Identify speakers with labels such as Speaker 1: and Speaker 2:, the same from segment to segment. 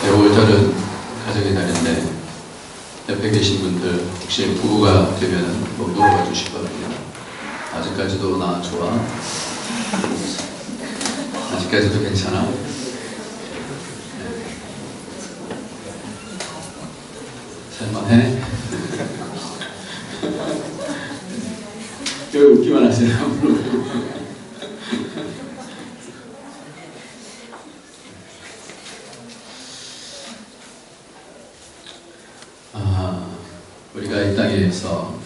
Speaker 1: 네, 5월달은 가정의 달인데 옆에 계신 분들 혹시 부부가 되면 꼭 물어봐 주실 거거든요. 아직까지도 나 좋아? 아직까지도 괜찮아? 네. 살만해? 왜 웃기만 하세요? 우리가 이 땅에서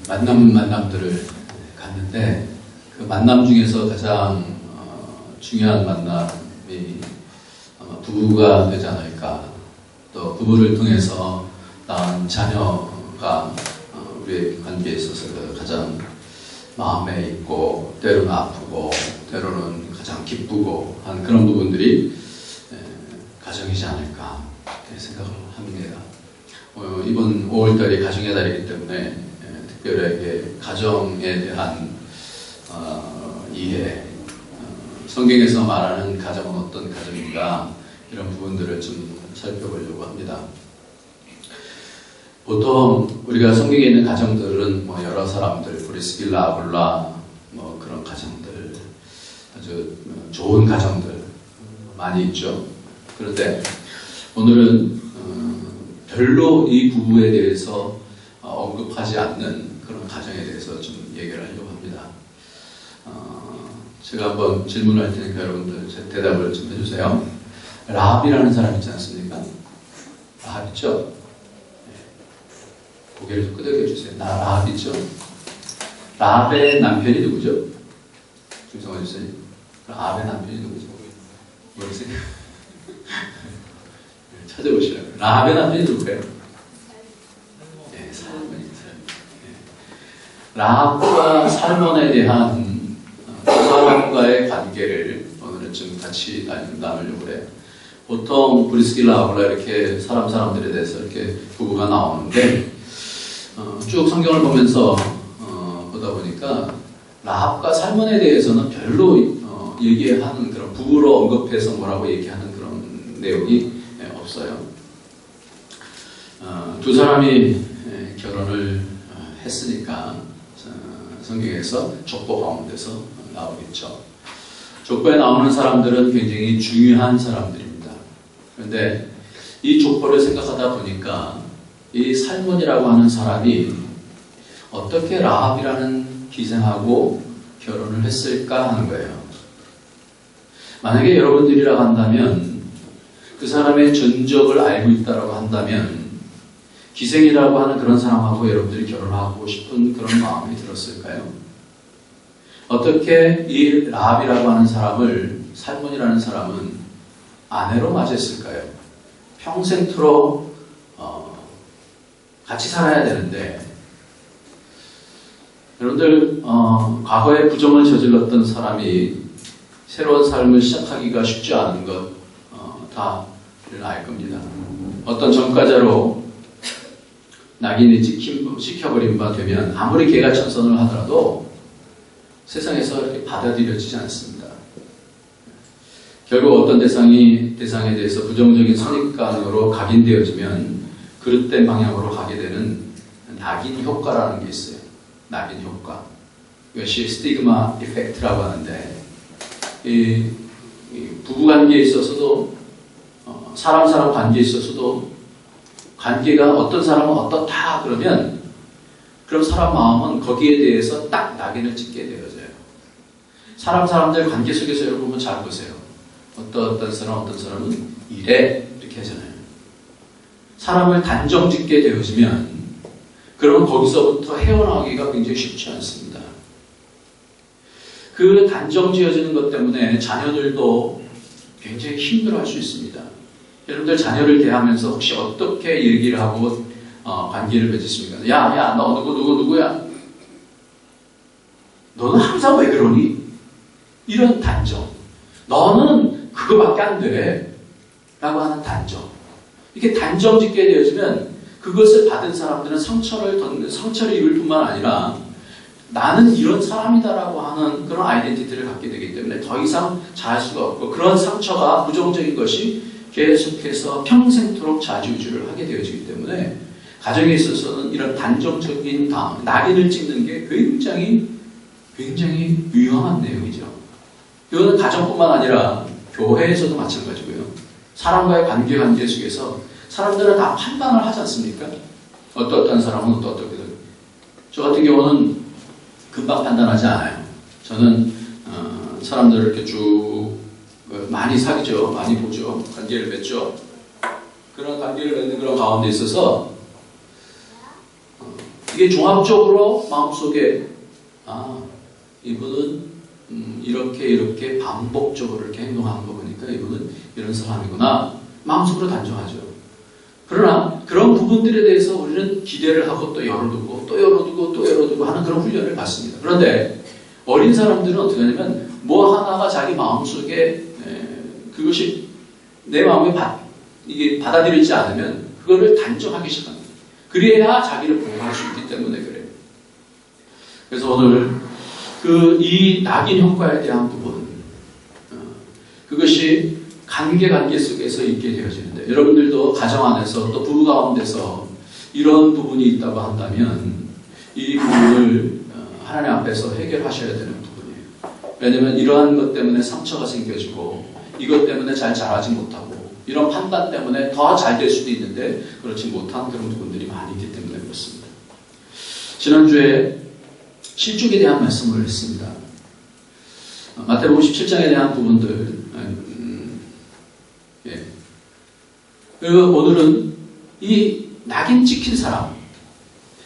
Speaker 1: 만남들을 갖는데 그 만남 중에서 가장 중요한 만남이 아마 부부가 되지 않을까. 또 부부를 통해서 낳은 자녀가 우리의 관계에 있어서 가장 마음에 있고 때로는 아프고 때로는 가장 기쁘고 한 그런 부분들이 가정이지 않을까 생각을 합니다. 이번 5월달이 가정의 달이기 때문에 특별하게 가정에 대한 이해, 성경에서 말하는 가정은 어떤 가정인가 이런 부분들을 좀 살펴보려고 합니다. 보통 우리가 성경에 있는 가정들은 여러 사람들, 브리스길라, 아굴라 그런 가정들, 아주 좋은 가정들 많이 있죠. 그런데 오늘은 별로 이 부부에 대해서 언급하지 않는 그런 가정에 대해서 좀 얘기를 하려고 합니다. 제가 한번 질문을 할 테니까 여러분들 대답을 좀 해주세요. 라합이라는 사람 있지 않습니까? 라합 있죠? 고개를 좀 끄덕여 주세요. 라합 있죠? 라합의 남편이 누구죠? 김성환 주세요. 라합의 남편이 누구죠? 모르세요? 찾아보시라고요. 라합의 남편이 누구예요? 네, 살몬입니다. 라합과 살몬에 대한 두 사람과의 관계를 오늘은 좀 같이 나누려고 해요. 보통 브리스길라 아굴라 이렇게 사람들에 대해서 이렇게 부부가 나오는데 쭉 성경을 보면서 보다 보니까 라합과 살몬에 대해서는 별로 얘기하는 그런 부부로 언급해서 뭐라고 얘기하는 그런 내용이 없어요. 두 사람이 결혼을 했으니까 성경에서 족보 가운데서 나오겠죠. 족보에 나오는 사람들은 굉장히 중요한 사람들입니다. 그런데 이 족보를 생각하다 보니까 이 살몬이라고 하는 사람이 어떻게 라합이라는 기생하고 결혼을 했을까 하는 거예요. 만약에 여러분들이라고 한다면 그 사람의 전적을 알고 있다고 한다면 기생이라고 하는 그런 사람하고 여러분들이 결혼하고 싶은 그런 마음이 들었을까요? 어떻게 이 라합이라고 하는 사람을 살몬이라는 사람은 아내로 맞이했을까요? 평생토록 같이 살아야 되는데 여러분들 과거에 부정을 저질렀던 사람이 새로운 삶을 시작하기가 쉽지 않은 것 다들 알 겁니다. 어떤 전과자로 낙인이 찍혀버린 바 되면 아무리 개가 천선을 하더라도 세상에서 이렇게 받아들여지지 않습니다. 결국 어떤 대상에 대해서 부정적인 선입관으로 각인되어지면 그릇된 방향으로 가게 되는 낙인 효과라는 게 있어요. 낙인 효과. 이것이 스티그마 이펙트라고 하는데 이 부부관계에 있어서도 사람 관계에 있어서도 관계가 어떤 사람은 어떻다 그러면 그럼 사람 마음은 거기에 대해서 딱 낙인을 찍게 되어져요. 사람들 관계 속에서 여러분 잘 보세요. 어떤 사람은 이래 이렇게 하잖아요. 사람을 단정 짓게 되어지면 그러면 거기서부터 헤어나오기가 굉장히 쉽지 않습니다. 그 단정 지어지는 것 때문에 자녀들도 굉장히 힘들어할 수 있습니다. 여러분들 자녀를 대하면서 혹시 어떻게 얘기를 하고 관계를 맺으십니까? 야, 너 누구야? 너는 항상 왜 그러니? 이런 단정. 너는 그거밖에 안 돼. 라고 하는 단정. 이렇게 단정 짓게 되어지면 그것을 받은 사람들은 상처를 입을 뿐만 아니라 나는 이런 사람이다라고 하는 그런 아이덴티티를 갖게 되기 때문에 더 이상 자할 수가 없고 그런 상처가 부정적인 것이 계속해서 평생토록 좌지우지를 하게 되어지기 때문에 가정에 있어서는 이런 단정적인 낙인을 찍는 게 굉장히 위험한 내용이죠. 이거는 가정뿐만 아니라 교회에서도 마찬가지고요. 사람과의 관계 속에서 사람들은 다 판단을 하지 않습니까? 어떠한 사람은 어떻게 저 같은 경우는 금방 판단하지 않아요. 저는 사람들을 이렇게 쭉 많이 사귀죠. 많이 보죠. 관계를 맺죠. 그런 관계를 맺는 그런 가운데 있어서 이게 종합적으로 마음속에 이분은 이렇게 반복적으로 이렇게 행동하는 거 보니까 이분은 이런 사람이구나 마음속으로 단정하죠. 그러나 그런 부분들에 대해서 우리는 기대를 하고 또 열어두고 하는 그런 훈련을 받습니다. 그런데 어린 사람들은 어떻게 하냐면 뭐 하나가 자기 마음속에 그것이 내 마음에 이게 받아들이지 않으면 그거를 단정하기 시작합니다. 그래야 자기를 보호할 수 있기 때문에 그래요. 그래서 오늘 이 낙인 효과에 대한 부분 그것이 관계 속에서 있게 되어지는데 여러분들도 가정 안에서 또 부부 가운데서 이런 부분이 있다고 한다면 이 부분을 하나님 앞에서 해결하셔야 되는 부분이에요. 왜냐하면 이러한 것 때문에 상처가 생겨지고 이것 때문에 잘 자라지 못하고 이런 판단 때문에 더 잘 될 수도 있는데 그렇지 못한 그런 부분들이 많이 있기 때문에 그렇습니다. 지난주에 실족에 대한 말씀을 했습니다. 마태복음 17장에 대한 부분들 그리고 오늘은 이 낙인 찍힌 사람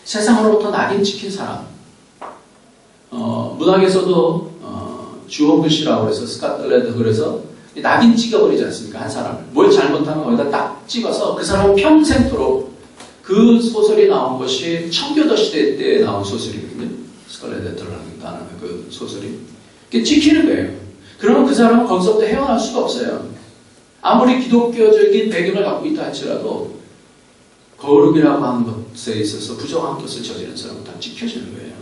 Speaker 1: 세상으로부터 낙인 찍힌 사람 문학에서도 주홍글씨라고 해서 스카틀랜드 그래서 낙인 찍어버리지 않습니까? 한 사람을 뭘 잘못하면 거기다 딱 찍어서 그 사람은 평생토록 그 소설이 나온 것이 청교도 시대 때 나온 소설이거든요. 스칼렛 레터라는 그 소설이 찍히는 거예요. 그러면 그 사람은 거기서부터 헤어날 수가 없어요. 아무리 기독교적인 배경을 갖고 있다 할지라도 거룩이라고 하는 것에 있어서 부정한 것을 저지른 사람은 다 찍혀지는 거예요.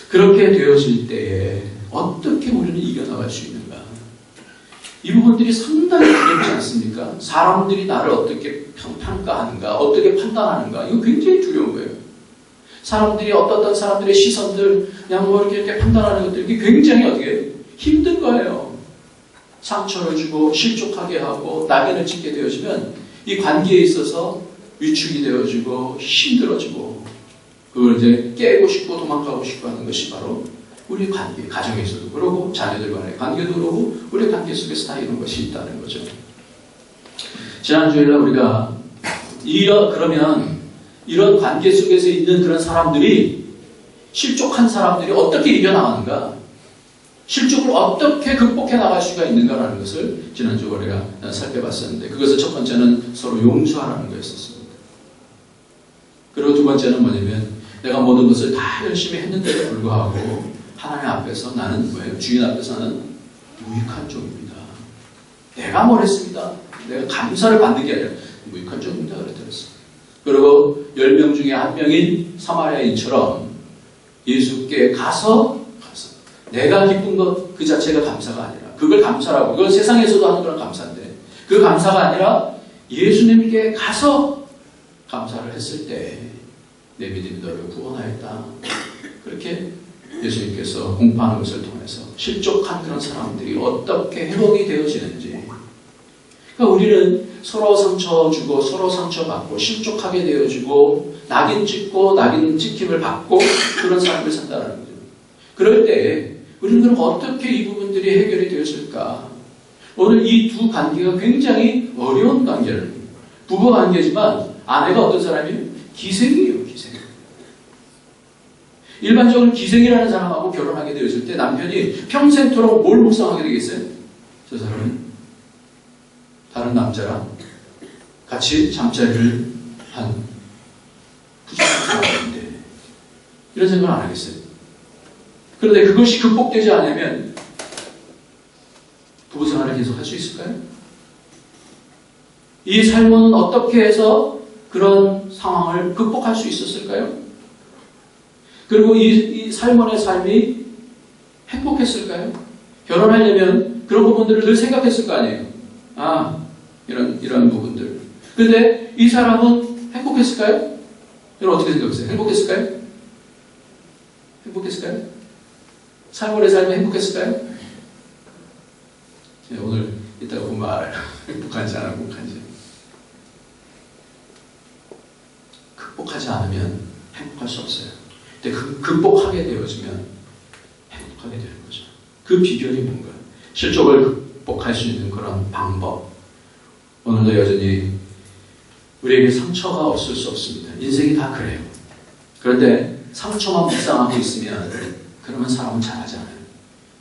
Speaker 1: 그렇게 되어질 때에 어떻게 우리는 이겨나갈 수 있는가? 이 부분들이 상당히 두렵지 않습니까? 사람들이 나를 어떻게 평가하는가, 어떻게 판단하는가, 이거 굉장히 두려운 거예요. 사람들이 어떤 사람들의 시선들, 그냥 뭐 이렇게 판단하는 것들이 굉장히 어떻게 힘든 거예요. 상처를 주고 실족하게 하고 낙인을 찍게 되어지면 이 관계에 있어서 위축이 되어지고 힘들어지고 그걸 이제 깨고 싶고 도망가고 싶고 하는 것이 바로 우리 관계, 가정에서도 그러고 자녀들 간의 관계도 그러고 우리 관계 속에서 다 이런 것이 있다는 거죠. 지난주에 우리가 그러면 이런 관계 속에서 있는 그런 사람들이 실족한 사람들이 어떻게 이겨나가는가? 실족을 어떻게 극복해 나갈 수가 있는가라는 것을 지난주 우리가 살펴봤었는데 그것을 첫 번째는 서로 용서하라는 거였었습니다. 그리고 두 번째는 뭐냐면 내가 모든 것을 다 열심히 했는데도 불구하고 하나님 앞에서 나는 뭐예요? 주인 앞에서 나는 무익한 종입니다. 내가 뭘 했습니다. 내가 감사를 받는 게 아니라 무익한 종입니다. 그랬더랬어요. 그리고 10명 중에 한 명인 사마리아인처럼 예수께 가서 내가 기쁜 것 그 자체가 감사가 아니라 그걸 감사라고 그건 세상에서도 하는 그런 감사인데 그 감사가 아니라 예수님께 가서 감사를 했을 때 내 믿음이 너를 구원하였다. 그렇게 예수님께서 공포하는 것을 통해서 실족한 그런 사람들이 어떻게 회복이 되어지는지 그러니까 우리는 서로 상처 주고 서로 상처받고 실족하게 되어지고 낙인 찍고 낙인 찍힘을 받고 그런 삶을 산다는 거죠. 그럴 때 우리는 그럼 어떻게 이 부분들이 해결이 되었을까? 오늘 이 두 관계가 굉장히 어려운 관계를 부부 관계지만 아내가 어떤 사람이에요? 기생이에요. 기생. 일반적으로 기생이라는 사람하고 결혼하게 되었을 때 남편이 평생토록 뭘 묵상하게 되겠어요? 저 사람은 다른 남자랑 같이 잠자리를 한 부정한 사람인데 이런 생각을 안 하겠어요. 그런데 그것이 극복되지 않으면 부부생활을 계속 할 수 있을까요? 이 삶은 어떻게 해서 그런 상황을 극복할 수 있었을까요? 그리고 이 살몬의 삶이 행복했을까요? 결혼하려면 그런 부분들을 늘 생각했을 거 아니에요. 이런 부분들. 근데 이 사람은 행복했을까요? 여러분 어떻게 생각하세요? 행복했을까요? 행복했을까요? 살몬의 삶이 행복했을까요? 네, 오늘 이따가 보면 알아요. 행복한지 안 행복한지. 극복하지 않으면 행복할 수 없어요. 근데 극복하게 되어지면 행복하게 되는 거죠. 그 비결이 뭔가요? 실족을 극복할 수 있는 그런 방법. 오늘도 여전히 우리에게 상처가 없을 수 없습니다. 인생이 다 그래요. 그런데 상처만 묵상하고 있으면 그러면 사람은 잘하지 않아요.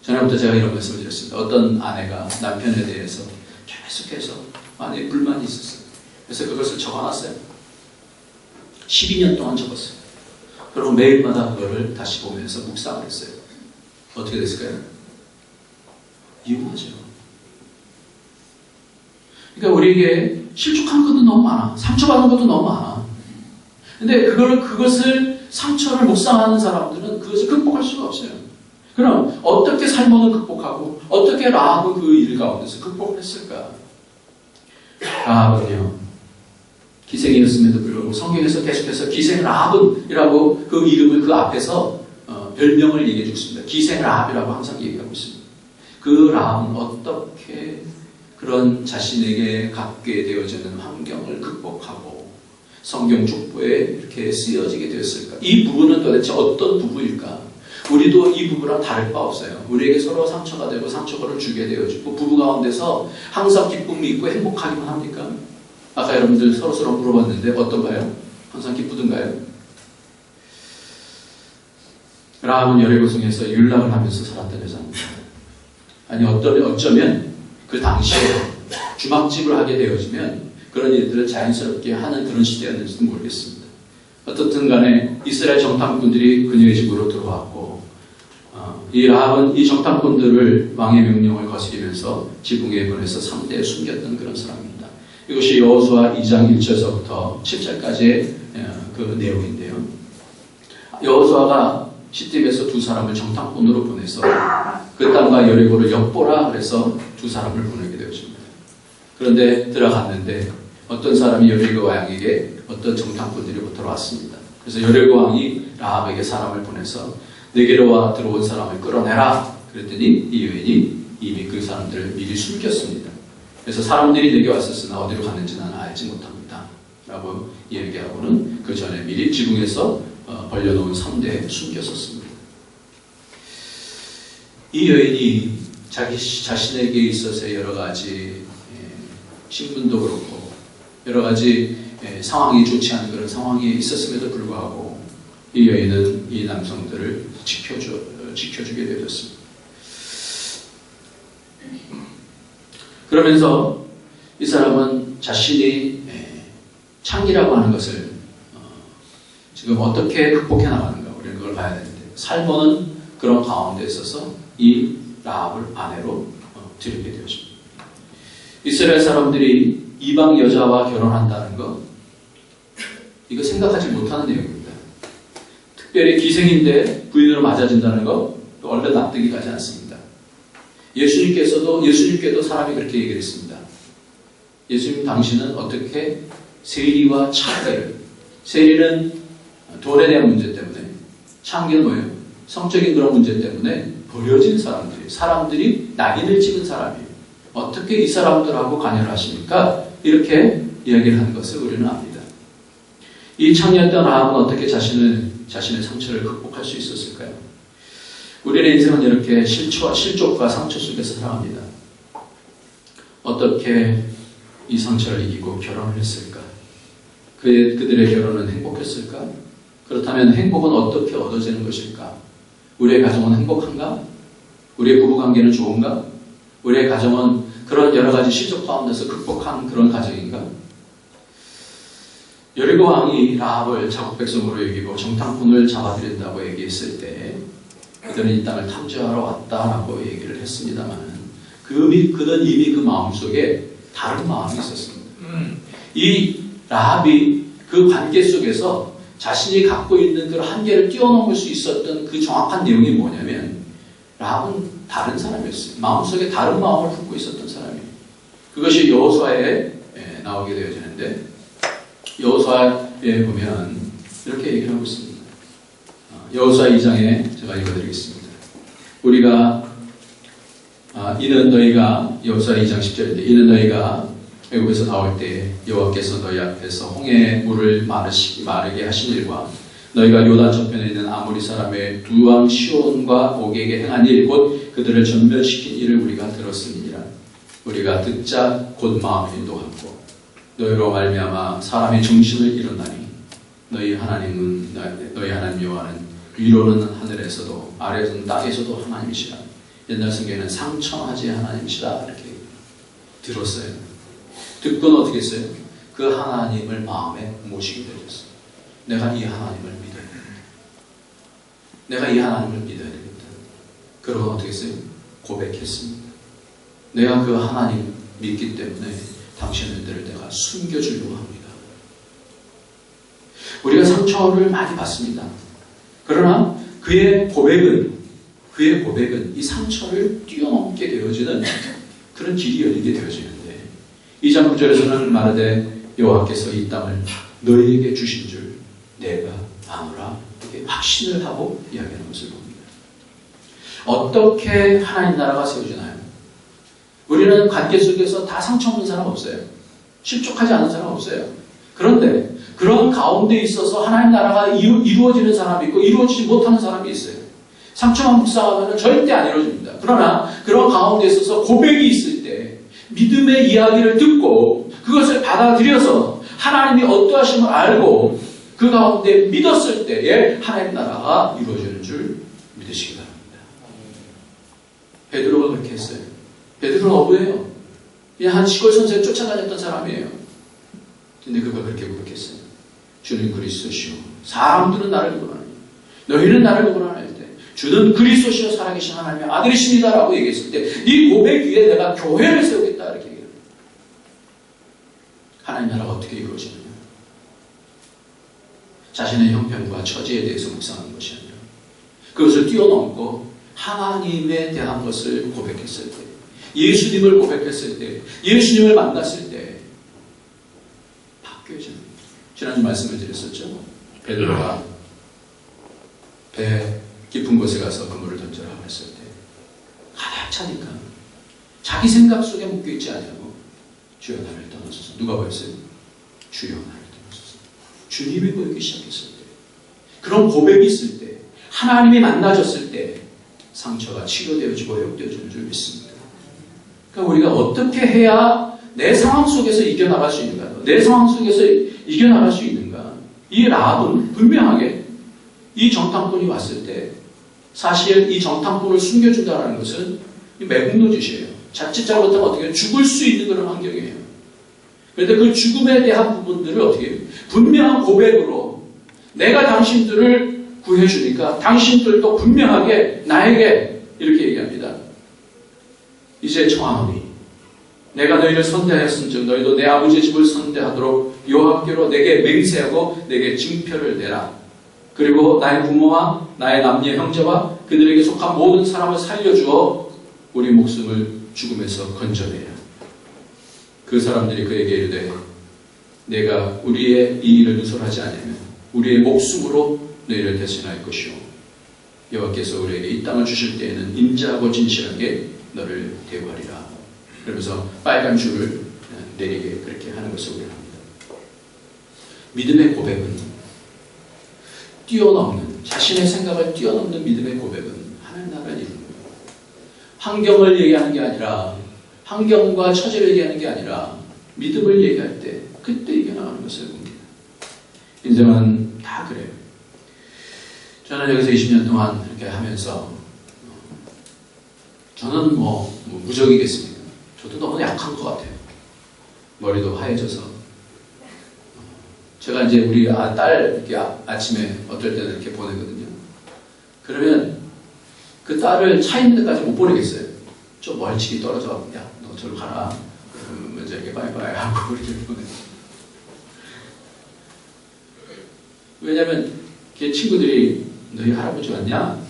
Speaker 1: 전에부터 제가 이런 말씀을 드렸습니다. 어떤 아내가 남편에 대해서 계속해서 많이 불만이 있었어요. 그래서 그것을 적어놨어요. 12년 동안 적었어요. 그리고 매일마다 그거를 다시 보면서 묵상을 했어요. 어떻게 됐을까요? 이유하죠. 그러니까 우리에게 실족한 것도 너무 많아. 상처받은 것도 너무 많아. 근데 그것을 상처를 묵상하는 사람들은 그것을 극복할 수가 없어요. 그럼 어떻게 살몬은 극복하고 어떻게 라합은 그 일 가운데서 극복했을까? 라합은요, 기생이었음에도 불구하고 성경에서 계속해서 기생 라합이라고 그 이름을 그 앞에서 별명을 얘기해 주고 있습니다. 기생 라합이라고 항상 얘기하고 있습니다. 그 라합은 어떻게 그런 자신에게 갖게 되어지는 환경을 극복하고 성경 족보에 이렇게 쓰여지게 되었을까? 이 부부는 도대체 어떤 부부일까? 우리도 이 부부랑 다를 바 없어요. 우리에게 서로 상처가 되고 상처를 주게 되어지고 부부 가운데서 항상 기쁨이 있고 행복하기만 합니까? 아까 여러분들 서로서로 물어봤는데 어떤가요? 항상 기쁘던가요? 라합은 여리고성에서 율락을 하면서 살았던 여자입니다. 아니 어쩌면 그 당시에 주막집을 하게 되어지면 그런 일들을 자연스럽게 하는 그런 시대였는지도 모르겠습니다. 어떻든 간에 이스라엘 정탐꾼들이 그녀의 집으로 들어왔고 이 라합은 이 정탐꾼들을 왕의 명령을 거스리면서 지붕에 보내서 상대에 숨겼던 그런 사람입니다. 이것이 여호수아 2장 1절서부터 7절까지의 그 내용인데요. 여호수아가 시팀에서 두 사람을 정탐꾼으로 보내서 그 땅과 여리고를 엿보라 그래서 두 사람을 보내게 되었습니다. 그런데 들어갔는데 어떤 사람이 여리고 왕에게 어떤 정탐꾼들이 들어왔습니다. 그래서 여리고 왕이 라합에게 사람을 보내서 내게로 들어온 사람을 끌어내라 그랬더니 이 여인이 이미 그 사람들을 미리 숨겼습니다. 그래서 사람들이 내게 왔었으나 어디로 갔는지 나는 알지 못합니다 라고 얘기하고는 그 전에 미리 지붕에서 벌려놓은 선대에 숨겼었습니다. 이 여인이 자신에게 있어서 여러 가지 신분도 그렇고 여러 가지 상황이 좋지 않은 그런 상황이 있었음에도 불구하고 이 여인은 이 남성들을 지켜주게 되었습니다. 그러면서 이 사람은 자신이 창기라고 하는 것을 지금 어떻게 극복해 나가는가 우리는 그걸 봐야 되는데 살몬은 그런 가운데 있어서 이 라합을 아내로 들이게 되었습니다. 이스라엘 사람들이 이방 여자와 결혼한다는 거 이거 생각하지 못하는 내용입니다. 특별히 기생인데 부인으로 맞아진다는 거 얼른 납득이 가지 않습니다. 예수님께도 사람이 그렇게 얘기를 했습니다. 예수님 당신은 어떻게 세리와 창기를 세리는 돈에 대한 문제 때문에 창기는 뭐예요? 성적인 그런 문제 때문에 버려진 사람들이 낙인을 찍은 사람이에요. 어떻게 이 사람들하고 관여를 하십니까? 이렇게 이야기를 하는 것을 우리는 압니다. 이 창녀였던 라합은 어떻게 자신의 상처를 극복할 수 있었을까요? 우리의 인생은 이렇게 실족과 상처 속에서 살아갑니다. 어떻게 이 상처를 이기고 결혼을 했을까? 그들의 결혼은 행복했을까? 그렇다면 행복은 어떻게 얻어지는 것일까? 우리의 가정은 행복한가? 우리의 부부관계는 좋은가? 우리의 가정은 그런 여러 가지 실족 가운데서 극복한 그런 가정인가? 여리고 왕이 라합을 자국 백성으로 여기고 정탐꾼을 잡아들인다고 얘기했을 때 그들은 이 땅을 탐지하러 왔다라고 얘기를 했습니다만 그는 이미 그 마음속에 다른 마음이 있었습니다. 이 라합이 그 관계 속에서 자신이 갖고 있는 그런 한계를 뛰어넘을 수 있었던 그 정확한 내용이 뭐냐면 라합은 다른 사람이었어요. 마음속에 다른 마음을 품고 있었던 사람이에요. 그것이 여호수아에 나오게 되어지는데 여호수아에 보면 이렇게 얘기를 하고 있습니다. 여호수아 2장에 제가 읽어드리겠습니다. 우리가 이는 너희가 여호수아 2장 10절인데 이는 너희가 애굽에서 나올 때 여호와께서 너희 앞에서 홍해의 물을 마르게 하신 일과 너희가 요단 저편에 있는 아모리 사람의 두 왕 시온과 옥에게 행한 일 곧 그들을 전멸시킨 일을 우리가 들었음이니라. 우리가 듣자 곧 마음이 인도하고 너희로 말미암아 사람의 정신을 잃었나니 너희 하나님 여호와는 위로는 하늘에서도 아래로는 땅에서도 하나님이시라. 옛날 성경에는 상천하지 하나님이시라 이렇게 들었어요. 듣고는 어떻게 했어요? 그 하나님을 마음에 모시게 되었어요. 내가 이 하나님을 믿어야 되겠다. 내가 이 하나님을 믿어야 되겠다. 그러고 어떻게 했어요? 고백했습니다. 내가 그 하나님 믿기 때문에 당신들을 내가 숨겨주려고 합니다. 우리가 상처를 많이 받습니다. 그러나 그의 고백은 이 상처를 뛰어넘게 되어지는 그런 길이 열리게 되어지는데 2장 9절에서는 말하되 여호와께서 이 땅을 너희에게 주신 줄 내가 아노라 이렇게 확신을 하고 이야기하는 것을 봅니다. 어떻게 하나님 나라가 세워지나요? 우리는 관계 속에서 다 상처 없는 사람 없어요. 실족하지 않은 사람 없어요. 그런데 그런 가운데 있어서 하나님 나라가 이루어지는 사람이 있고 이루어지지 못하는 사람이 있어요. 상처만 묵상하면 절대 안 이루어집니다. 그러나 그런 가운데 있어서 고백이 있을 때 믿음의 이야기를 듣고 그것을 받아들여서 하나님이 어떠하심을 알고 그 가운데 믿었을 때에 하나님 나라가 이루어지는 줄 믿으시기 바랍니다. 베드로가 그렇게 했어요. 베드로는 어부예요. 그냥 한 시골 선생 쫓아다녔던 사람이에요. 근데 그가 그렇게 고백했어요. 주는 그리스도시요 사람들은 나를 구원하니 너희는 나를 구원하니 할 때 주는 그리스도시요 살아계신 하나님의 아들이십니다라고 얘기했을 때 네 고백 위에 내가 교회를 세우겠다 이렇게 얘기합니다. 하나님 나라가 어떻게 이루어지느냐? 자신의 형편과 처지에 대해서 묵상하는 것이 아니라 그것을 뛰어넘고 하나님에 대한 것을 고백했을 때 예수님을 고백했을 때 예수님을 만났을 때 바뀌어지는 거예요. 지난주 말씀을 드렸었죠. 베드로가 배 깊은 곳에 가서 그물을 던져라 했을 때 가득 차니까 자기 생각 속에 묶여있지 않냐고 주여 나를 떠나소서. 누가 보였어요? 주여 나를 떠나소서. 주님이 보이기 시작했을 때 그런 고백이 있을 때 하나님이 만나졌을 때 상처가 치료되어지고 회복되어지는 줄 믿습니다. 그러니까 우리가 어떻게 해야 내 상황 속에서 이겨나갈 수 있는가? 내 상황 속에서 이겨나갈 수 있는가? 이 라합은 분명하게 이 정탐꾼이 왔을 때 사실 이 정탐꾼을 숨겨준다는 것은 매국노짓이에요. 자칫 잘못하면 어떻게 죽을 수 있는 그런 환경이에요. 그런데 그 죽음에 대한 부분들을 어떻게 해요? 분명한 고백으로 내가 당신들을 구해주니까 당신들도 분명하게 나에게 이렇게 얘기합니다. 이제 청하노니 내가 너희를 선대하였은즉 너희도 내 아버지의 집을 선대하도록 여호와께로 내게 맹세하고 내게 증표를 내라. 그리고 나의 부모와 나의 남녀 형제와 그들에게 속한 모든 사람을 살려주어 우리 목숨을 죽음에서 건져내라. 그 사람들이 그에게 이르되 내가 우리의 이 일을 누설하지 않으면 우리의 목숨으로 너희를 대신할 것이오. 여호와께서 우리에게 이 땅을 주실 때에는 인자하고 진실하게 너를 대우하리라. 그러면서 빨간 줄을 내리게 그렇게 하는 것을 우리는 합니다. 믿음의 고백은 뛰어넘는 자신의 생각을 뛰어넘는 믿음의 고백은 하나님 나라를 이루는 거예요. 환경을 얘기하는 게 아니라 환경과 처지를 얘기하는 게 아니라 믿음을 얘기할 때 그때 이겨나가는 것을 봅니다. 인생은 다 그래요. 저는 여기서 20년 동안 이렇게 하면서 저는 무적이겠습니다. 저도 너무 약한 것 같아요. 머리도 하얘져서. 제가 이제 우리 딸 이렇게 아침에 어떨 때는 이렇게 보내거든요. 그러면 그 딸을 차 있는 데까지 못 보내겠어요. 좀 멀찍이 떨어져. 야, 너 저리 가라. 먼저 이렇게 바이바이 하고 이렇게 보내요. 왜냐면 걔 친구들이 너희 할아버지 왔냐?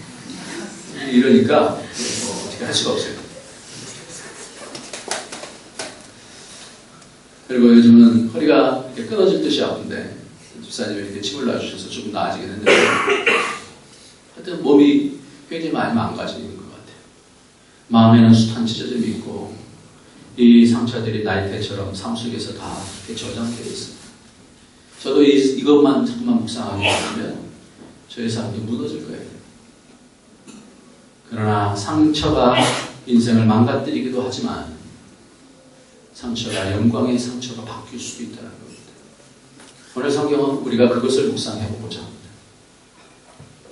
Speaker 1: 이러니까 어떻게 할 수가 없어요. 그리고 요즘은 허리가 이렇게 끊어질 듯이 아픈데 집사님이 이렇게 침을 놔주셔서 조금 나아지긴 했는데 하여튼 몸이 굉장히 많이 망가지는 것 같아요. 마음에는 숱한 찢어짐이 있고 이 상처들이 나이테처럼 삶 속에서 다 이렇게 저장되어 있습니다. 저도 이것만 자꾸만 묵상하게 되면 저의 삶도 무너질 거예요. 그러나 상처가 인생을 망가뜨리기도 하지만 상처가 영광의 상처가 바뀔 수도 있다는 겁니다. 오늘 성경은 우리가 그것을 묵상해보고자 합니다.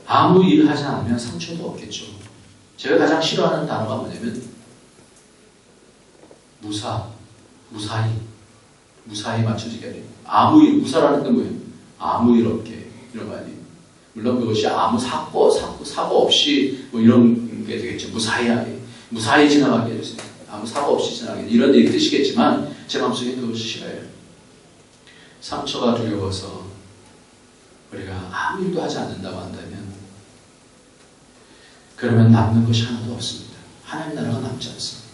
Speaker 1: 아무 일을 하지 않으면 상처도 없겠죠. 제가 가장 싫어하는 단어가 뭐냐면 무사히 맞춰지게 돼요. 아무 일, 무사라는 게 뭐예요? 아무 일 없게 이런 거 아니에요. 물론 그것이 아무 사고 없이 뭐 이런 게 되겠죠. 무사히 지나가게 해주세요. 아무 사고 없이 지나가게 이런 얘기 뜻이겠지만 제 마음속에 그것이 싫어요. 상처가 두려워서 우리가 아무 일도 하지 않는다고 한다면 그러면 남는 것이 하나도 없습니다. 하나님 나라가 남지 않습니다.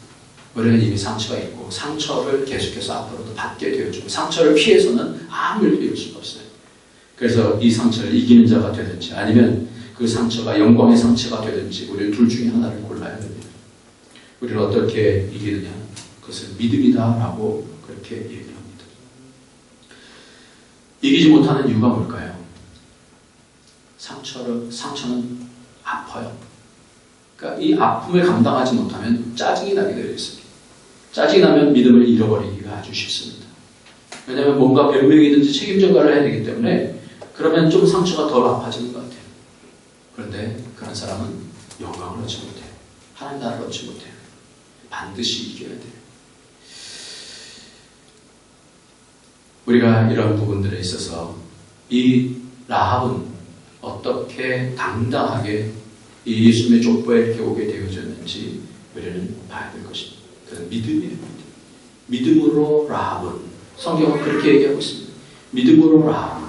Speaker 1: 우리는 이미 상처가 있고 상처를 계속해서 앞으로도 받게 되어주고 상처를 피해서는 아무 일도 이룰 수가 없어요. 그래서 이 상처를 이기는 자가 되든지 아니면 그 상처가 영광의 상처가 되든지 우리는 둘 중에 하나를 골라야 됩니다. 우리는 어떻게 이기느냐? 그것은 믿음이다라고 그렇게 얘기를 합니다. 이기지 못하는 이유가 뭘까요? 상처는 아파요. 그러니까 이 아픔을 감당하지 못하면 짜증이 나게 되어 있습니다. 짜증이 나면 믿음을 잃어버리기가 아주 쉽습니다. 왜냐하면 뭔가 변명이든지 책임 전가를 해야 되기 때문에 그러면 좀 상처가 덜 아파지는 것 같아요. 그런데 그런 사람은 영광을 얻지 못해요. 하나님 나라를 얻지 못해요. 반드시 이겨야 돼요. 우리가 이런 부분들에 있어서 이 라합은 어떻게 당당하게 이 예수님의 족보에 이렇게 오게 되어졌는지 우리는 봐야 될 것입니다. 그건 믿음이에요. 믿음으로 라합은 성경은 그렇게 얘기하고 있습니다. 믿음으로 라합은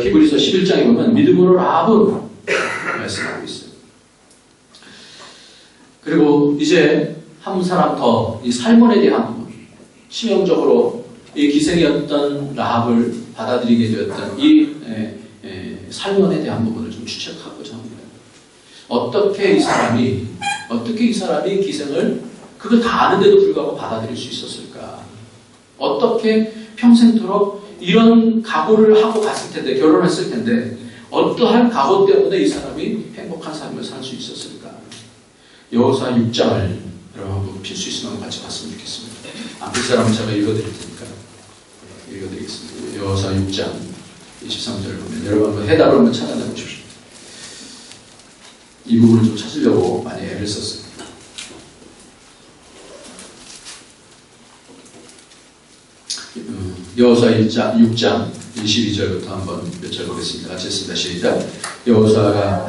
Speaker 1: 히브리서 11장에 보면 믿음으로 라합은 말씀하고 있어요. 그리고 이제 한 사람 더 이 살몬에 대한 부분 치명적으로 이 기생이었던 라합을 받아들이게 되었던 이 살몬에 대한 부분을 좀 추적하고자 합니다. 어떻게 이 사람이 기생을 그걸 다 아는데도 불구하고 받아들일 수 있었을까? 어떻게 평생토록 이런 각오를 하고 갔을 텐데, 결혼했을 텐데 어떠한 각오 때문에 이 사람이 행복한 삶을 살 수 있었을까? 여호수아 6장을 여러분 한번 필 수 있으면 같이 봤으면 좋겠습니다. 안 필 사람은 제가 읽어드릴 테니까 읽어드리겠습니다. 여호수아 6장 23절을 보면 여러분 한번 해답을 한번 찾아내 보십시오. 이 부분을 좀 찾으려고 많이 애를 썼어요. 여호수아 6장 22절부터 한번 몇 절 보겠습니다. 같이 했습니다. 시작. 여호수아가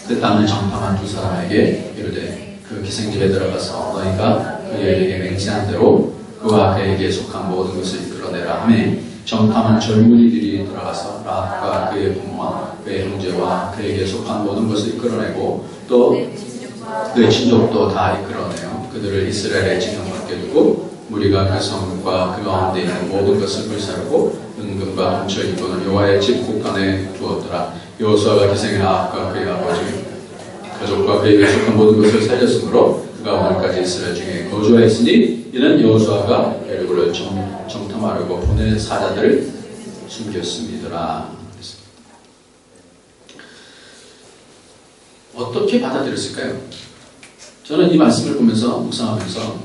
Speaker 1: 그 땅을 정탐한 두 사람에게 이르되 그 기생집에 들어가서 너희가 그에게 맹세한 대로 그와 그에게 속한 모든 것을 이끌어내라 하매 정탐한 젊은이들이 들어가서 라합과 그의 부모와 그의 형제와 그에게 속한 모든 것을 이끌어내고 또 그의 친족도 다 이끌어내요. 그들을 이스라엘의 지경 밖에 두고 무리가 그 성과 그 가운데 있는 모든 것을 불사르고 은금과 금철 이고는 여호와의 집 곳간에 두었더라. 여호수아가 기생의 라합과 그의 아버지 가족과 그에게 속한 모든 것을 살렸으므로 그가 오늘까지 이스라엘 중에 거주하였으니 이는 여호수아가 에르고를 정탐하려고 보낸 사자들을 숨겼습니다. 어떻게 받아들였을까요? 저는 이 말씀을 보면서 묵상하면서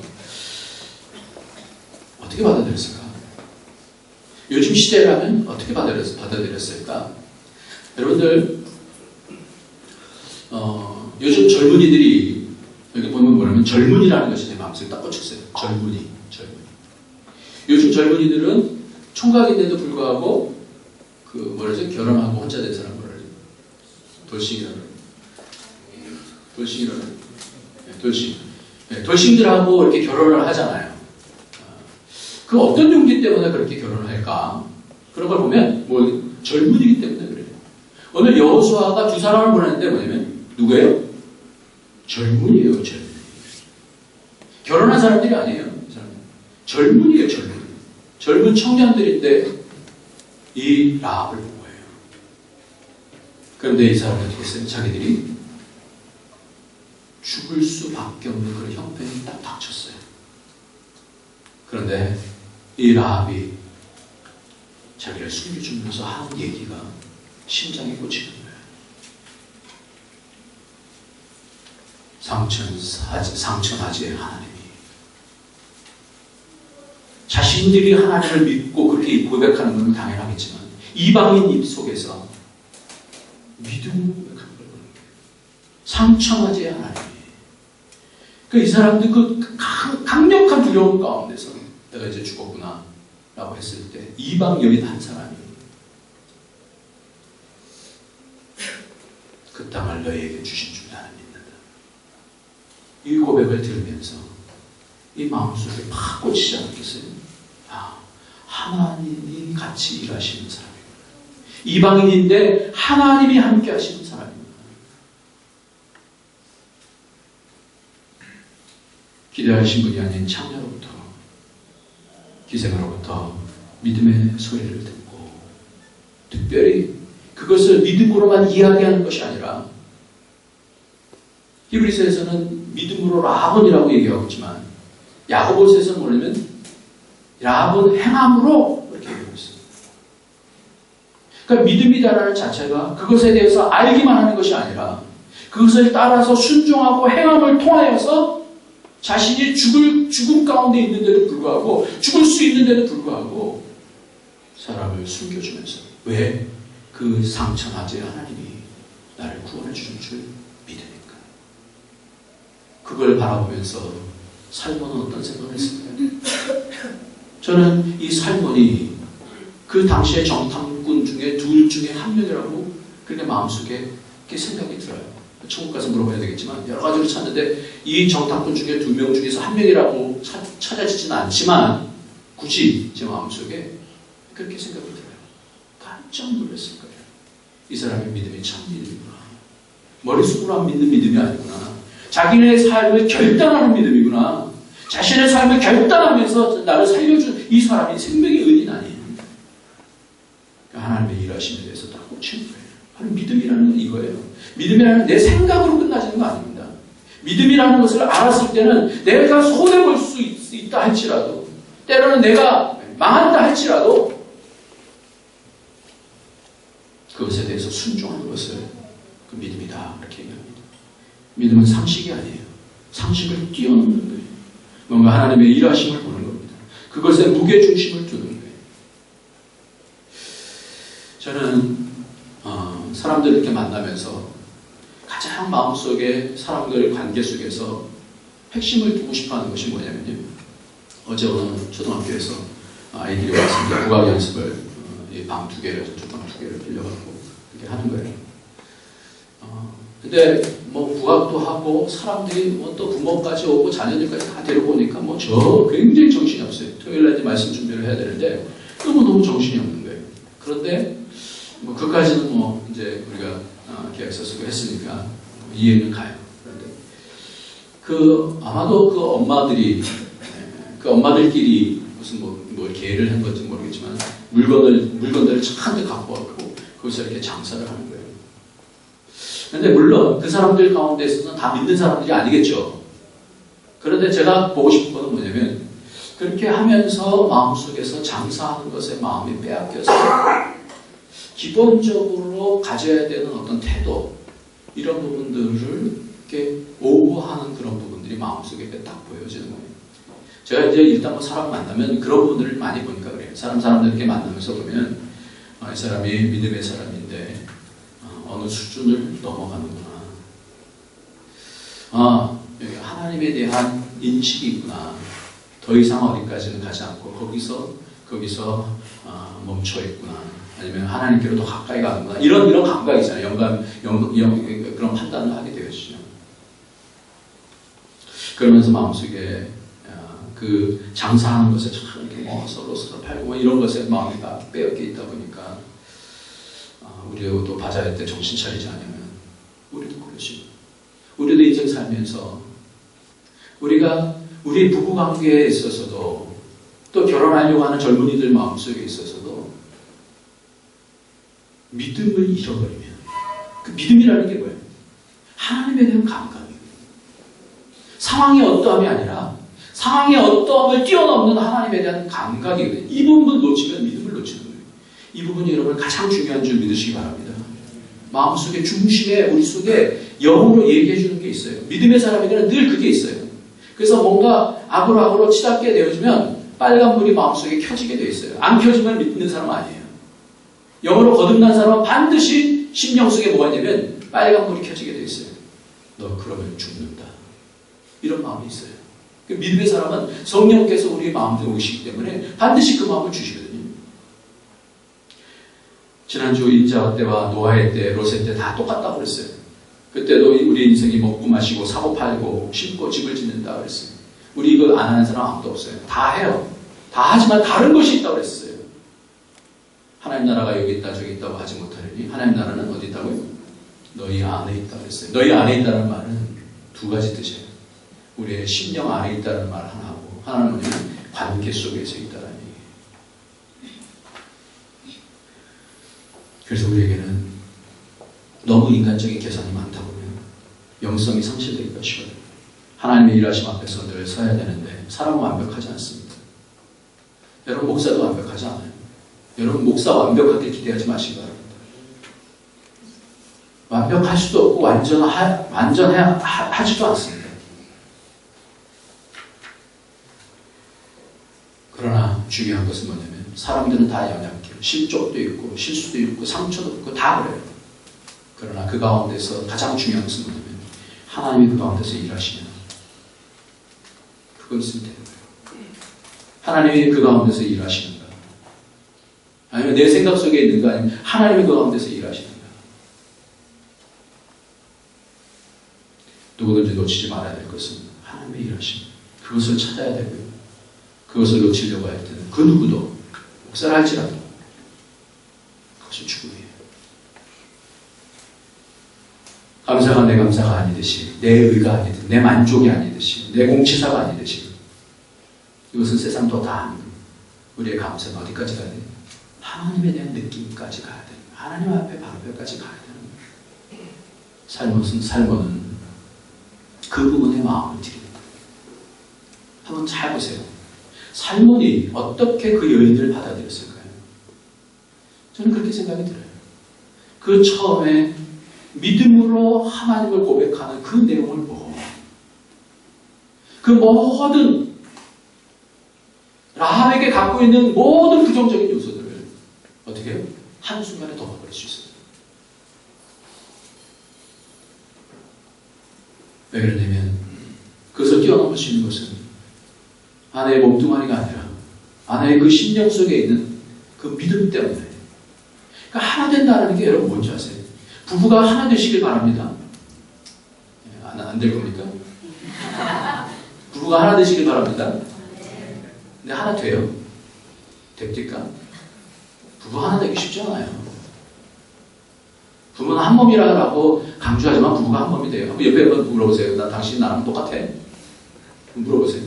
Speaker 1: 어떻게 받아들였을까? 요즘 시대라면 어떻게 받아들였을까? 여러분들 요즘 젊은이들이 여기 보면 뭐냐면 젊은이라는 것이 내 마음속에 딱 꽂혔어요. 젊은이. 요즘 젊은이들은 총각인데도 불구하고 결혼하고 혼자 된 사람 뭐라 그러죠? 돌싱들하고 이렇게 결혼을 하잖아요. 그 어떤 용기 때문에 그렇게 결혼을 할까? 그런 걸 보면 젊은이기 때문에 그래요. 오늘 여호수아가 두 사람을 보냈는데 뭐냐면 누구예요? 젊은이에요. 젊은이. 결혼한 사람들이 아니에요. 이 사람은. 젊은이에요. 젊은이. 젊은 청년들인데 이 라합을 본 거예요. 그런데 이 사람은 어떻게 했어요? 자기들이 죽을 수밖에 없는 그런 형편이 딱 닥쳤어요. 그런데 이 라합이 자기를 숨겨주면서 하는 얘기가 심장에 꽂히는 거예요. 상천하지의 하나님이 자신들이 하나님을 믿고 그렇게 고백하는 건 당연하겠지만 이방인 입 속에서 믿음을 고백하는 걸 보는 거예요. 상천하지의 하나님이. 이 사람들 그 강력한 두려움 가운데서 내가 이제 죽었구나 라고 했을 때 이방 여인 한 사람이 그 땅을 너희에게 주신 줄 나는 믿는다. 이 고백을 들으면서 이 마음속에 팍 꽂히지 않겠어요? 아, 하나님이 같이 일하시는 사람이구나. 이방인인데 하나님이 함께 하시는 사람이구나. 기대하신 분이 아닌 창녀로부터 기생으로부터 믿음의 소리를 듣고 특별히 그것을 믿음으로만 이야기하는 것이 아니라 히브리서에서는 믿음으로 라합이라고 얘기하고 있지만 야고보서에서는 뭐냐면 라합은 행함으로 이렇게 얘기하고 있어요. 그러니까 믿음이다라는 자체가 그것에 대해서 알기만 하는 것이 아니라 그것을 따라서 순종하고 행함을 통하여서 자신이 죽음 가운데 있는데도 불구하고 죽을 수 있는데도 불구하고 사람을 숨겨주면서 왜? 그 상천하지 하나님이 나를 구원해 주는 줄 믿으니까. 그걸 바라보면서 살몬은 어떤 생각을 했을까요? 저는 이 살몬이 그 당시의 정탐꾼 중에 둘 중에 한 명이라고 그렇게 마음속에 그렇게 생각이 들어요. 천국 가서 물어봐야 되겠지만 여러 가지로 찾는데 이 정탐꾼 중에 두 명 중에서 한 명이라고 찾아지지는 않지만 굳이 제 마음속에 그렇게 생각이 들어요. 깜짝 놀랐을 거예요. 이 사람의 믿음이 참 믿음이구나. 머릿속으로만 믿는 믿음이 아니구나. 자기네 삶을 결단하는 믿음이구나. 자신의 삶을 결단하면서 나를 살려준 이 사람이 생명의 은인 아니에요. 하나님의 일하심에 대해서 딱 꽂히는 거예요. 바로 믿음이라는 건 이거예요. 믿음이라는 내 생각으로 끝나지는 거 아닙니다. 믿음이라는 것을 알았을 때는 내가 손해볼 수 있다 할지라도 때로는 내가 망한다 할지라도 그것에 대해서 순종하는 것을 그 믿음이다 이렇게 얘기합니다. 믿음은 상식이 아니에요. 상식을 뛰어넘는 거예요. 뭔가 하나님의 일하심을 보는 겁니다. 그것에 무게중심을 두는 거예요. 저는 사람들을 이렇게 만나면서 가장 마음속에 사람들 관계 속에서 핵심을 두고 싶어하는 것이 뭐냐면요. 어제 어느 초등학교에서 아이들이 와서 국악 연습을 방 2개를 방 2개를 빌려갖고 이렇게 하는 거예요. 근데 뭐 국악도 하고 사람들이 뭐 또 부모까지 오고 자녀들까지 다 데리고 오니까 뭐 저 굉장히 정신이 없어요. 토요일날 말씀 준비를 해야 되는데 너무 정신이 없는 거예요. 그런데 뭐 그까지는 뭐 이제 우리가 계약서 쓰고 했으니까 이해는 가요. 그런데 아마도 그 엄마들끼리 무슨 뭐 계획을 한 건지 모르겠지만 물건들을 잔뜩 갖고 왔고 거기서 이렇게 장사를 하는 거예요. 그런데 물론 그 사람들 가운데서는 다 믿는 사람들이 아니겠죠. 그런데 제가 보고 싶은 건 뭐냐면 그렇게 하면서 마음속에서 장사하는 것에 마음이 빼앗겨서 기본적으로 가져야 되는 어떤 태도 이런 부분들을 이렇게 오버하는 그런 부분들이 마음속에 딱 보여지는 거예요. 제가 이제 일단 뭐 사람 만나면 그런 부분들을 많이 보니까 그래요. 사람들 이렇게 만나면서 보면 이 사람이 믿음의 사람인데 어느 수준을 넘어가는구나. 여기 하나님에 대한 인식이 있구나. 더 이상 어디까지는 가지 않고 거기서 멈춰 있구나. 아니면 하나님께로 더 가까이 가는구나. 이런 감각이 있잖아요. 그런 판단을 하게 되었죠. 그러면서 마음속에 그 장사하는 것에 참 이렇게 서로 팔고 이런 것에 마음이 빼앗겨 있다 보니까 우리도 바자회 때 정신 차리지 않으면 우리도 그러지. 우리도 인생 살면서 우리가 우리 부부관계에 있어서도 또 결혼하려고 하는 젊은이들 마음속에 있어서도 믿음을 잃어버리면 그 믿음이라는 게 뭐예요? 하나님에 대한 감각이에요. 상황이 어떠함이 아니라 상황의 어떠함을 뛰어넘는 하나님에 대한 감각이거든요. 이 부분을 놓치면 믿음을 놓치는 거예요. 이 부분이 여러분 가장 중요한 줄 믿으시기 바랍니다. 마음속에 중심에 우리 속에 영으로 얘기해 주는 게 있어요. 믿음의 사람에게는 늘 그게 있어요. 그래서 뭔가 악으로 치닫게 되어지면 빨간불이 마음속에 켜지게 되어 있어요. 안 켜지면 믿는 사람 아니에요. 영으로 거듭난 사람은 반드시 심령 속에 뭐가 있냐면 빨간불이 켜지게 되어 있어요. 너 그러면 죽는다. 이런 마음이 있어요. 믿음의 사람은 성령께서 우리 마음에 오시기 때문에 반드시 그 마음을 주시거든요. 지난주 인자와 때와 노아의 때, 롯의 때 다 똑같다고 그랬어요. 그때도 우리 인생이 먹고 마시고 사고 팔고 심고 집을 짓는다 그랬어요. 우리 이거 안 하는 사람 아무도 없어요. 다 해요. 다 하지만 다른 것이 있다고 그랬어요. 하나님 나라가 여기 있다 저기 있다고 하지 못하려니 하나님 나라는 어디 있다고요? 너희 안에 있다고 그랬어요. 너희 안에 있다는 말은 두 가지 뜻이에요. 우리의 심령 안에 있다는 말 하나하고 하나는 뭐냐면 관계 속에서 있다는 얘기예요. 그래서 우리에게는 너무 인간적인 계산이 많다 보면 영성이 상실되기가 쉬워요. 하나님의 일하심 앞에서 늘 서야 되는데 사람은 완벽하지 않습니다. 여러분 목사도 완벽하지 않아요. 여러분 목사 완벽하게 기대하지 마시기 바랍니다. 완벽할 수도 없고 완전하지도 않습니다. 그러나 중요한 것은 뭐냐면 사람들은 다 연약해요. 실족도 있고 실수도 있고 상처도 있고 다 그래요. 그러나 그 가운데서 가장 중요한 것은 뭐냐면 하나님이 그 가운데서 일하시면 그걸 쓰면 되는 거예요. 하나님이 그 가운데서 일하시는가 아니면 내 생각 속에 있는가 아니면 하나님이 그 가운데서 일하시는가. 누구든지 놓치지 말아야 될 것은 하나님의 일하심. 그것을 찾아야 되고요. 그것을 놓치려고 할 때는 그 누구도 목사를 할지라도 그것이 죽음이에요. 감사가 내 감사가 아니듯이 내 의가 아니듯이 내 만족이 아니듯이 내 공치사가 아니듯이 이것은 세상도 다 아니고 우리의 감사는 어디까지 가야 돼요? 하나님에 대한 느낌까지 가야 돼요. 하나님 앞에 바로 뼈까지 가야 되는 거예요. 살몬은 그 부분에 마음을 드립니다. 한번 잘 보세요. 살몬이 어떻게 그 여인을 받아들였을까요? 저는 그렇게 생각이 들어요. 그 처음에 믿음으로 하나님을 고백하는 그 내용을 보고 그 모든 라합에게 갖고 있는 모든 부정적인 요소들을 어떻게 해요? 한순간에 덮어버릴 수 있어요. 왜 그러냐면 그것을 뛰어넘을 수 있는 것은 아내의 몸뚱아리가 아니라 아내의 그 심령 속에 있는 그 믿음 때문에. 그러니까 하나 된다는 게 여러분 뭔지 아세요? 부부가 하나 되시길 바랍니다. 안 될 겁니까? 부부가 하나 되시길 바랍니다. 근데 하나 돼요? 됩니까? 부부 하나 되기 쉽지 않아요. 부부는 한 몸이라고 강조하지만 부부가 한 몸이 돼요. 옆에 한번 물어보세요. 당신 나랑 똑같아? 물어보세요.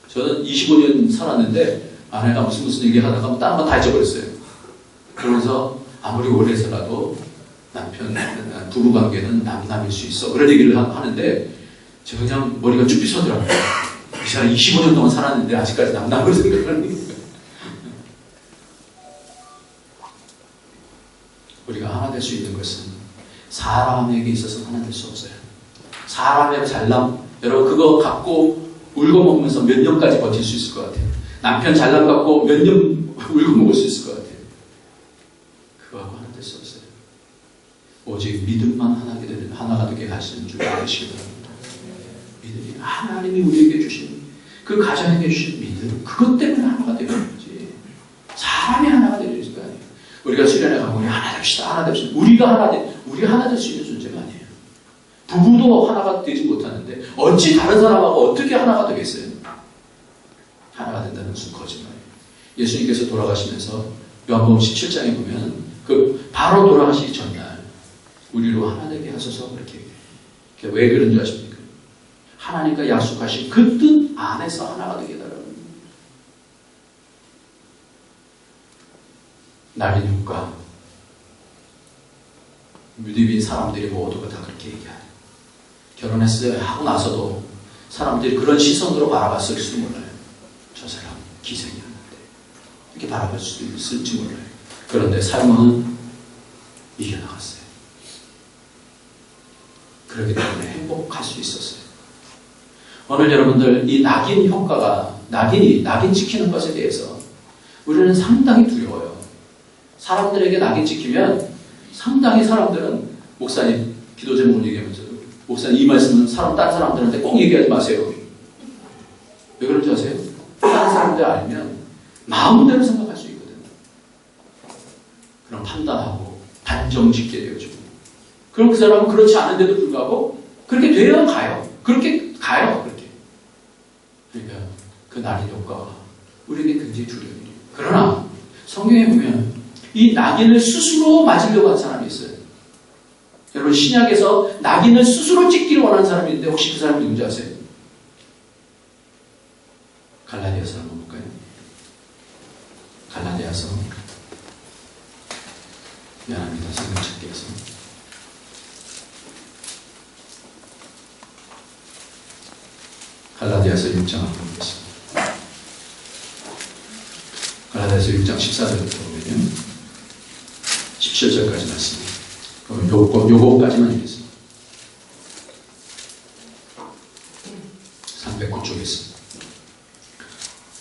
Speaker 1: 저는 25년 살았는데 아내가 무슨 얘기 하다가 다른 건 다 잊어버렸어요. 그러면서 아무리 오래 살아도 남편, 부부관계는 남남일 수 있어. 그런 얘기를 하는데 제가 그냥 머리가 쭉 삐서더라고요. 제가 25년 동안 살았는데 아직까지 남남을 생각하는 거예요. 우리가 하나 될 수 있는 것은 사람에게 있어서 하나 될 수 없어요. 사람의 잘남, 여러분 그거 갖고 울고 먹으면서 몇 년까지 버틸 수 있을 것 같아요. 남편 잘남 갖고 몇 년 울고 먹을 수 있을 것 같아요. 그거하고 하나 될 수 없어요. 오직 믿음만 하나가 되게 하시는 줄 아시기 바랍니다. 믿음이 하나님이 우리에게 주신 그 가정에게 주신 믿음, 그것 때문에 하나가 되는 거지. 사람이 하나가 되는 거 아니에요. 우리가 수련회 가고 우리 하나 됩시다, 하나 됩시다. 우리가 하나 될 수 있는 존재가 아니에요. 부부도 하나가 되지 못하는데 어찌 다른 사람하고 어떻게 하나가 되겠어요? 하나가 된다는 것은 거짓말이에요. 예수님께서 돌아가시면서 요한복음 17장에 보면 그 바로 돌아가시기 전날 우리로 하나 되게 하소서 그렇게 얘기해요. 왜 그런 줄 아십니까? 하나님과 약속하신 그 뜻 안에서 하나가 되게 달라는 낙인 효과. 믿음인 사람들이 모두가 다 그렇게 얘기하네. 결혼했어요 하고 나서도 사람들이 그런 시선으로 바라봤을지 몰라요. 저 사람 기생이었는데 이렇게 바라볼 수도 있을지 몰라요. 그런데 삶은 이겨나갔어요. 그렇기 때문에 행복할 수 있었어요. 오늘 여러분들 이 낙인 효과가 낙인 지키는 것에 대해서 우리는 상당히 두려워요. 사람들에게 낙인 지키면 상당히 사람들은 목사님 기도 제목을 얘기하면서도 목사님 이 말씀은 다른 사람들한테 꼭 얘기하지 마세요. 왜 그런지 아세요? 다른 사람들 알면 마음대로 생각할 수 있거든요. 그럼 판단하고 단정짓게 되어지고 그럼 그 사람은 그렇지 않은데도 불구하고 그렇게 되어 가요. 그렇게 가요. 그렇게. 그러니까 그 낙인 효과가 우리에게 굉장히 두려워요. 그러나 성경에 보면 이 낙인을 스스로 맞으려고 한 사람이 있어요. 여러분 신약에서 낙인을 스스로 찍기를 원하는 사람이 있는데 혹시 그 사람이 누군지 아세요? 갈라디아서 한번 볼까요? 갈라디아서 미안합니다. 성경 찾기에서 갈라디아서 6장 한번 보겠습니다. 갈라디아서 6장 14절부터 보면요 17절까지 말씀. 그럼 요거까지만 읽겠습니다. 309쪽에 있습니다.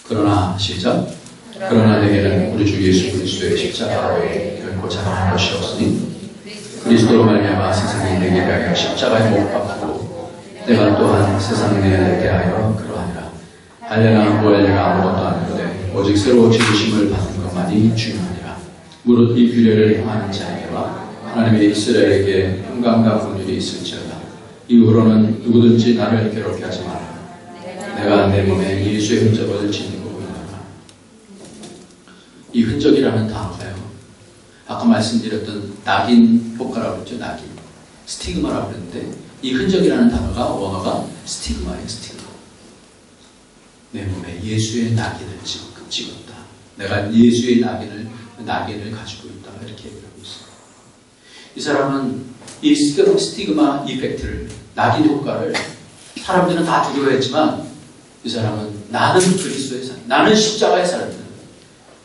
Speaker 1: 그러나 시작. 그러나 내게는 우리 주 예수 그리스도의 십자가로 결코 자랑할 것이 없으니 그리스도로 말미암아 세상이 내게 대하여 십자가에 못 박히고 내가 또한 세상 내에 대하여 그러하니라. 할례나 부할례가 아무것도 아니거든 오직 새로 지으심을 받는 것만이 중요하니라. 무릇 이 규례를 행하는 자에게와 하나님의 이스라엘에게 평강과 긍휼이 있을지어다. 이후로는 누구든지 나를 괴롭게 하지 마라. 내가 내 몸에 예수의 흔적을 지니고 있노라. 이 흔적이라는 단어가요. 아까 말씀드렸던 낙인 효과라고 했죠. 낙인. 스티그마라고 그랬는데 이 흔적이라는 단어가 원어가 스티그마예요. 스티그마. 내 몸에 예수의 낙인을 찍었다. 내가 예수의 낙인을 가지고 있다. 이렇게 얘기를 하고 있어요. 이 사람은 이 스티그마 이펙트를, 낙인 효과를 사람들은 다 두려워했지만 이 사람은 나는 그리스도의 사람, 나는 십자가의 사람이다.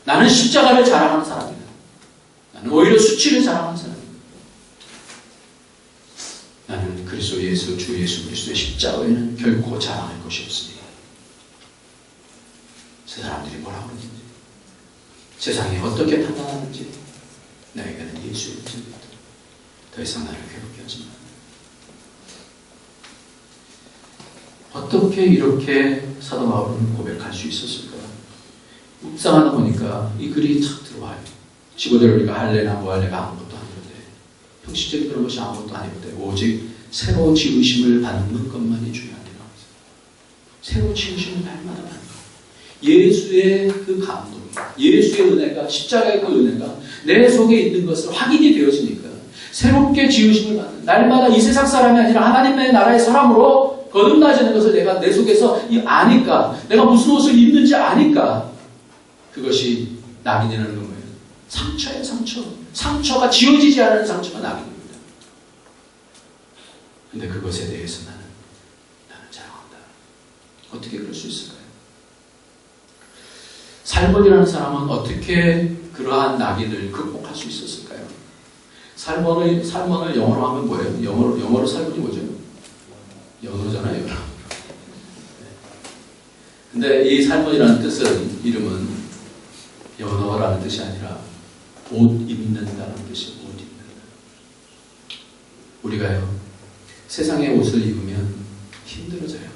Speaker 1: 나는 십자가를 자랑하는 사람이다. 나는 오히려 수치를 자랑하는 사람이다. 나는 그리스도 예수, 주 예수 그리스도의 십자가 외에는 결코 자랑할 것이 없으니. 세 사람들이 뭐라고 그러는지, 세상이 어떻게 판단하는지 나에게는 예수의 존재다. 더 이상 나를 괴롭게 하지 마. 어떻게 이렇게 사도 바울은 고백할 수 있었을까? 묵상하다 보니까 이 글이 착 들어와요. 15절 우리가 할례나 무할례가 아무것도 아니거든. 형식적인 그런 것이 아무것도 아니거든. 오직 새로 지으심을 받는 것만이 중요하니라. 새로 지으심을 날마다 받는 것. 예수의 그 감동, 예수의 은혜가, 십자가의 그 은혜가 내 속에 있는 것을 확인이 되어지니까 새롭게 지으심을 받는, 날마다 이 세상 사람이 아니라 하나님의 나라의 사람으로 거듭나지는 것을 내가 내 속에서 아니까, 내가 무슨 옷을 입는지 아니까, 그것이 낙인이라는 건 뭐예요? 상처예요, 상처. 상처가 지워지지 않은 상처가 낙인입니다. 근데 그것에 대해서 나는 자랑한다. 어떻게 그럴 수 있을까요? 살몬이라는 사람은 어떻게 그러한 낙인을 극복할 수 있었을까요? 살몬을 영어로 하면 뭐예요? 영어로 살몬이 뭐죠? 연어잖아요, 연어. 근데 이 살몬이라는 뜻은, 이름은 연어라는 뜻이 아니라 옷 입는다는 뜻이에요. 옷 입는다. 우리가요, 세상의 옷을 입으면 힘들어져요.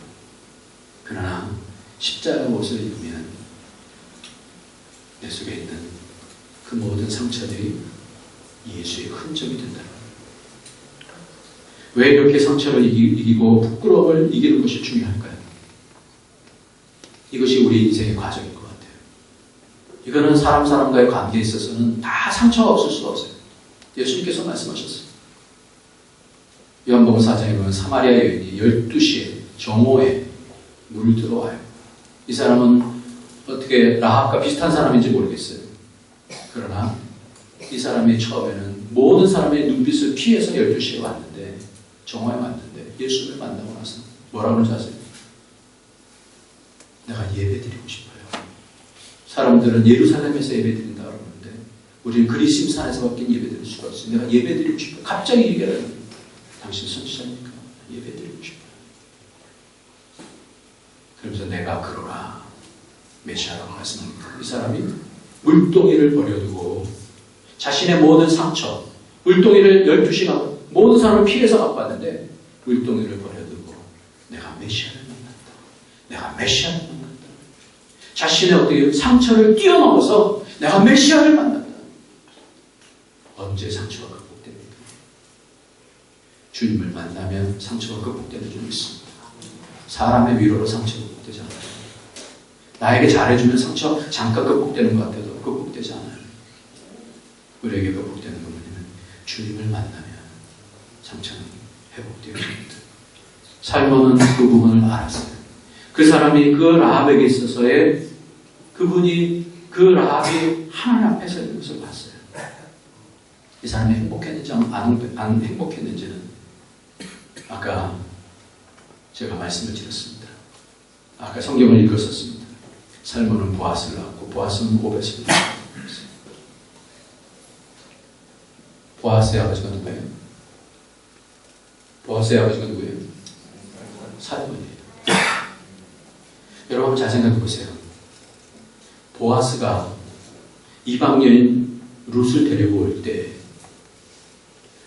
Speaker 1: 그러나 십자가의 옷을 입으면 내 속에 있는 그 모든 상처들이 예수의 흔적이 된다는 거예요. 왜 이렇게 상처를 이기고 부끄러움을 이기는 것이 중요할까요? 이것이 우리 인생의 과정인 것 같아요. 이거는 사람과의 관계에 있어서는 다 상처가 없을 수가 없어요. 예수님께서 말씀하셨어요. 요한복음 4장에 보면 사마리아 여인이 12시에 정오에 물들어 와요. 이 사람은 어떻게 라합과 비슷한 사람인지 모르겠어요. 그러나 이 사람이 처음에는 모든 사람의 눈빛을 피해서 12시에 왔는데, 정오에 왔는데 예수를 만나고 나서 뭐라고 그러지 아세요? 내가 예배드리고 싶어요. 사람들은 예루살렘에서 예배드린다 그러는데 우리는 그리심산에서밖에 예배드릴 수가 없어요. 내가 예배드리고 싶어요. 갑자기 얘기를 해요. 당신 선지자입니까? 예배드리고 싶어요. 그러면서 내가 그러나 메시아라고 말씀합니다. 이 사람이 물동이를 버려두고 자신의 모든 상처, 물동이를 12시간 모든 사람을 피해서 갖고 왔는데 물동이를 버려두고 내가 메시아를 만났다. 내가 메시아를 만났다. 자신의 어떻게 상처를 뛰어넘어서 내가 메시아를 만났다. 언제 상처가 극복됩니까? 주님을 만나면 상처가 극복되는 줄 믿습니다. 사람의 위로로 상처가 극복되지 않아요. 나에게 잘해주면 상처 잠깐 극복되는 것 같아도 극복되지 않아요. 우리에게 극복되는 건 뭐냐면 주님을 만나면 상처는 회복되어집니다. 살몬은 그 부분을 알았어요. 그 사람이 그 라합에게 있어서의 그분이 그 라합이 하나님 앞에 서 있는 것을 봤어요. 이 사람이 행복했는지 안 행복했는지는 아까 제가 말씀을 드렸습니다. 아까 성경을 읽었었습니다. 살몬은 보아스를 낳고 보아스는 오벳을 낳았어요. 보아스의 아버지가 누구예요? 보아스의 아버지가 누구예요? 살몬이에요. 여러분 잘 생각해 보세요. 보아스가 이방 여인 룻을 데리고 올 때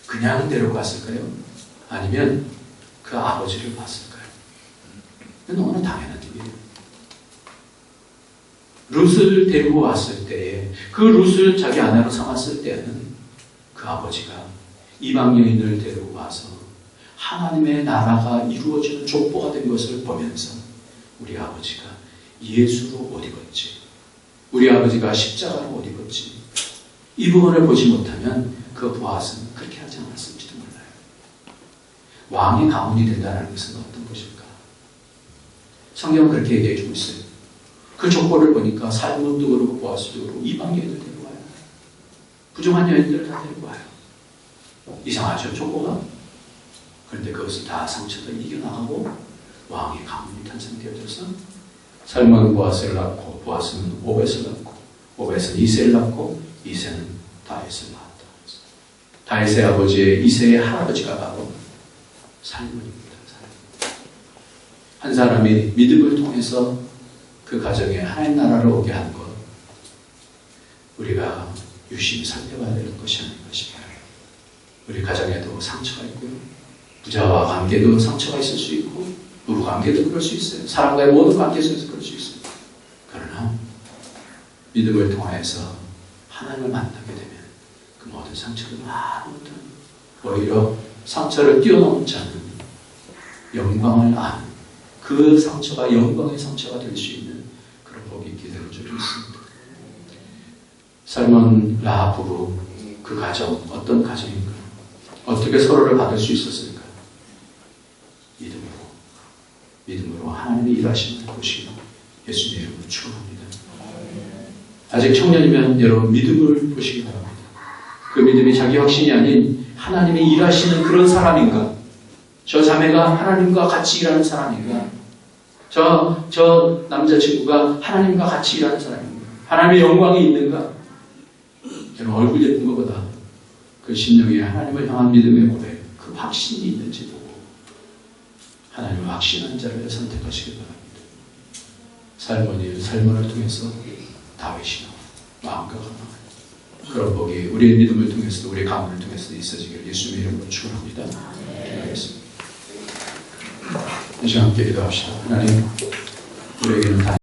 Speaker 1: 그냥 데리고 갔을까요? 아니면 그 아버지를 봤을까요? 너무나 당연한 일이에요. 룻을 데리고 왔을 때에 그 룻을 자기 아내로 삼았을 때는 그 아버지가 이방 여인을 데리고 와서 하나님의 나라가 이루어지는 족보가 된 것을 보면서 우리 아버지가 예수로 옷 입었지, 우리 아버지가 십자가로 옷 입었지, 이 부분을 보지 못하면 그 보아스는 그렇게 하지 않았을지도 몰라요. 왕의 가문이 된다는 것은 어떤 것일까? 성경은 그렇게 얘기해 주고 있어요. 그 족보를 보니까 살몬도 그렇고 보아스도 그렇고 이방 여인을 데리고 와요. 부정한 여인들을 다 데리고 와요. 이상하죠, 족보가? 그런데 그것을 다 상처를 이겨나가고 왕의 가문이 탄생되어져서 살몬은 보아스를 낳고 보아스는 오벳을 낳고 오벳은 이새를 낳고 이새는 다윗을 낳았다. 다윗의 아버지의 이새의 할아버지가 바로 살몬입니다. 한 사람이 믿음을 통해서 그 가정에 하나님 나라를 오게 한 것, 우리가 유심히 살펴봐야 되는 것이 아닌가 싶어요. 우리 가정에도 상처가 있고요. 부자와 관계도 상처가 있을 수 있고, 부부 관계도 그럴 수 있어요. 사람과의 모든 관계 속에서 그럴 수 있어요. 그러나 믿음을 통해서 하나님을 만나게 되면 그 모든 상처를 다 오히려 상처를 뛰어넘지 않는 영광을 아는, 그 상처가 영광의 상처가 될 수 있는 그런 복이 있게 되는 줄 믿습니다. 살몬 라합 부부, 그 가정 어떤 가정인가? 어떻게 서로를 받을 수 있었을까? 믿음으로 하나님의 일하시는 것이 예수님의 이름으로 축원합니다. 아직 청년이면 여러분 믿음을 보시기 바랍니다. 그 믿음이 자기 확신이 아닌 하나님의 일하시는 그런 사람인가? 저 자매가 하나님과 같이 일하는 사람인가? 저 남자친구가 하나님과 같이 일하는 사람인가? 하나님의 영광이 있는가? 여러분 얼굴 예쁜 것보다 그 심령에 하나님을 향한 믿음의 고백, 그 확신이 있는지 보고 하나님을 확신한 자를 선택하시기 바랍니다. 살몬을 통해서 다윗이 나와 마음과 가능한 그런 복이 우리의 믿음을 통해서도 우리의 가문을 통해서도 있어지기를 예수님의 이름으로 축원합니다. 기도하겠습니다. 이제 함께 기도합시다. 하나님, 우리에게는 다